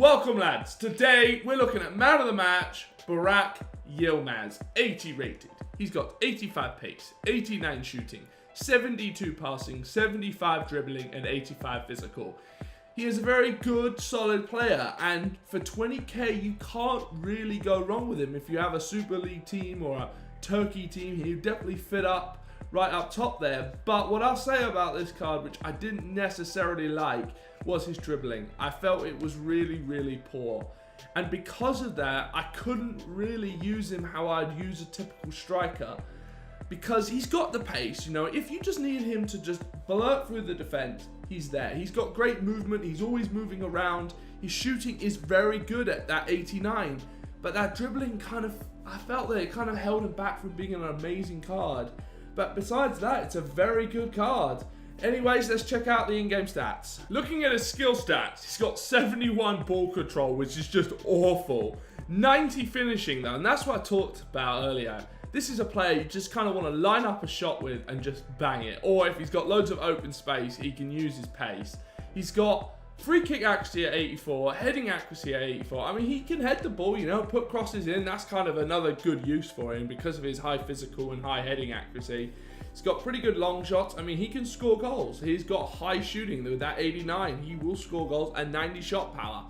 Welcome lads, today we're looking at man of the match, Yilmaz, 80 rated. He's got 85 pace, 89 shooting, 72 passing, 75 dribbling and 85 physical. He is a very good, solid player, and for 20k you can't really go wrong with him. If you have a Super League team or a Turkey team, he'll definitely fit up right up top there. But what I'll say about this card, which I didn't necessarily like, was his dribbling. I felt it was really poor. And because of that, I couldn't really use him how I'd use a typical striker. Because he's got the pace, you know, if you just need him to just blurt through the defense, he's there. He's got great movement, he's always moving around. His shooting is very good at that 89. But that dribbling I felt that it kind of held him back from being an amazing card. But besides that, it's a very good card. Anyways, let's check out the in-game stats. Looking at his skill stats, he's got 71 ball control, which is just awful. 90 finishing though, and that's what I talked about earlier. This is a player you just kind of want to line up a shot with and just bang it. Or if he's got loads of open space, he can use his pace. He's got free kick accuracy at 84, heading accuracy at 84. I mean, he can head the ball, you know, put crosses in. That's kind of another good use for him because of his high physical and high heading accuracy. He's got pretty good long shots. I mean, he can score goals. He's got high shooting with that 89. He will score goals and 90 shot power.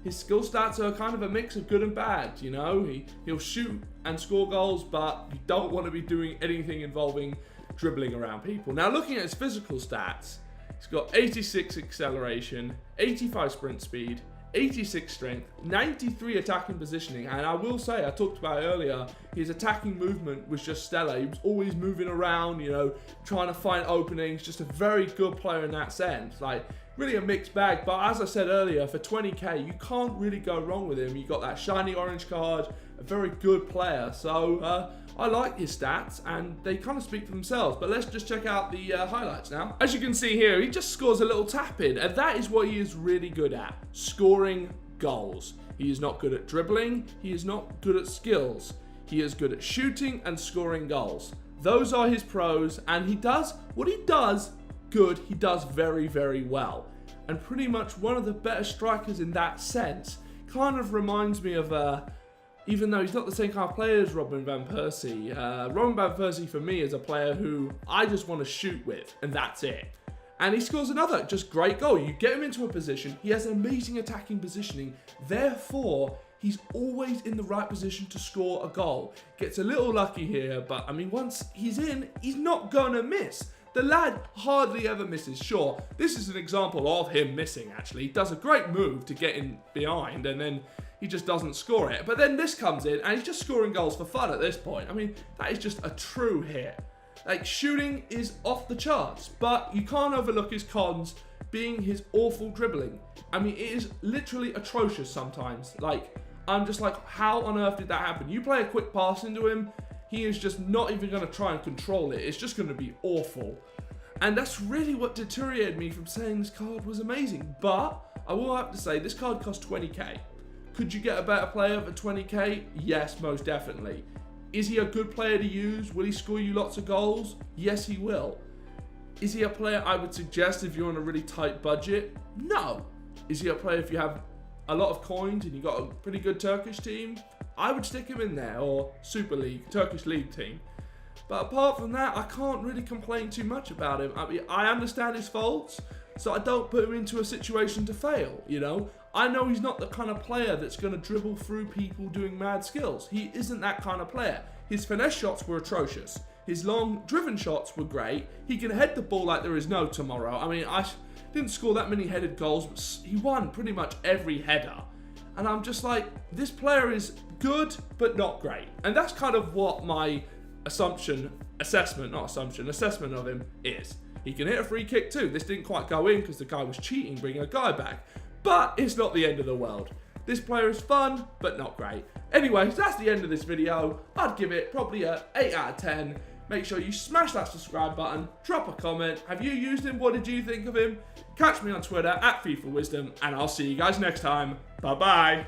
His skill stats are kind of a mix of good and bad, you know. He'll shoot and score goals, but you don't want to be doing anything involving dribbling around people. Now, looking at his physical stats, he's got 86 acceleration, 85 sprint speed, 86 strength, 93 attacking positioning, and I will say, I talked about it earlier, his attacking movement was just stellar. He was always moving around, you know, trying to find openings. Just a very good player in that sense. Like, really a mixed bag, but as I said earlier, for 20k, you can't really go wrong with him. You got that shiny orange card, a very good player. So I like his stats, and they kind of speak for themselves. But let's just check out the highlights now. As you can see here, he just scores a little tap in, and that is what he is really good at, scoring goals. He is not good at dribbling. He is not good at skills. He is good at shooting and scoring goals. Those are his pros, and he does what he does good. He does very well, and pretty much one of the better strikers in that sense. Kind of reminds me of even though he's not the same kind of player as Robin van Persie. Robin van Persie for me is a player who I just want to shoot with, and that's it. And he scores another just great goal. You get him into a position, he has amazing attacking positioning, therefore he's always in the right position to score a goal. Gets a little lucky here, but I mean, once he's in, he's not gonna miss. The lad hardly ever misses. Sure, this is an example of him missing, actually. He does a great move to get in behind, and then he just doesn't score it. But then this comes in, and he's just scoring goals for fun at this point. I mean, that is just a true hit. Like, shooting is off the charts, but you can't overlook his cons being his awful dribbling. I mean, it is literally atrocious sometimes. Like, I'm just like, how on earth did that happen? You play a quick pass into him, he is just not even going to try and control it. It's just going to be awful. And that's really what deteriorated me from saying this card was amazing. But I will have to say, this card costs 20k. Could you get a better player for 20k? Yes, most definitely. Is he a good player to use? Will he score you lots of goals? Yes, he will. Is he a player I would suggest if you're on a really tight budget? No. Is he a player if you have a lot of coins and you've got a pretty good Turkish team? I would stick him in there, or Super League, Turkish League team. But apart from that, I can't really complain too much about him. I mean, I understand his faults, so I don't put him into a situation to fail, you know? I know he's not the kind of player that's going to dribble through people doing mad skills. He isn't that kind of player. His finesse shots were atrocious. His long driven shots were great. He can head the ball like there is no tomorrow. I mean, I didn't score that many headed goals, but he won pretty much every header. And I'm just like, this player is good, but not great. And that's kind of what my assessment of him is. He can hit a free kick too. This didn't quite go in because the guy was cheating, bringing a guy back. But it's not the end of the world. This player is fun, but not great. Anyways, that's the end of this video. I'd give it probably a 8 out of 10. Make sure you smash that subscribe button, drop a comment. Have you used him? What did you think of him? Catch me on Twitter @FIFA Wisdom, and I'll see you guys next time. Bye-bye.